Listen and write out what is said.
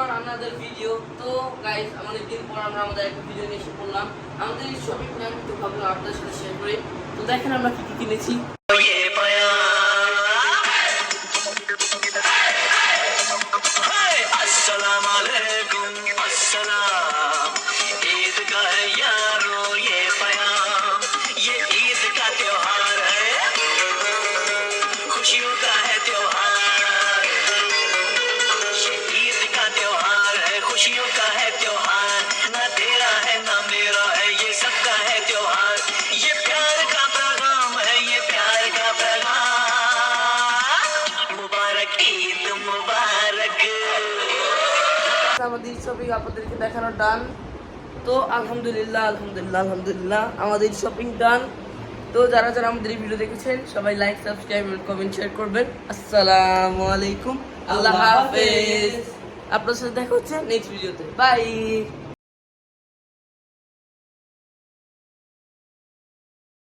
on another video. তো guys অনেক দিন পর আমরা আমাদের একটা ভিডিও নিয়ে এসে পড়লাম। আমাদের এই শপিং প্ল্যান তো ভাবলাম আপনাদের সাথে শেয়ার করি। তো দেখেন আমরা কি কি কিনেছি। अस्सलाम वालेकुम अस्सलाम ईद का है यारो ये प्याम ये ईद का त्योहार है खुशियों का है त्योहार ये ईद का त्योहार है खुशियों का है त्योहार ना तेरा है ना मेरा है ये सबका है त्योहार ये प्यार का पैगाम है ये प्यार का पैगाम मुबारक ईद मुबारक আমাদের শপিং আপনাদেরকে দেখানো ডান। তো আলহামদুলিল্লাহ আলহামদুলিল্লাহ আলহামদুলিল্লাহ আমাদের শপিং ডান। তো যারা যারা আমাদের এই ভিডিও দেখেছেন সবাই লাইক সাবস্ক্রাইব এবং কমেন্ট শেয়ার করবেন। আসসালামু আলাইকুম, আল্লাহ হাফেজ। আপনার সাথে দেখা হচ্ছে নেক্সট ভিডিওতে। বাই।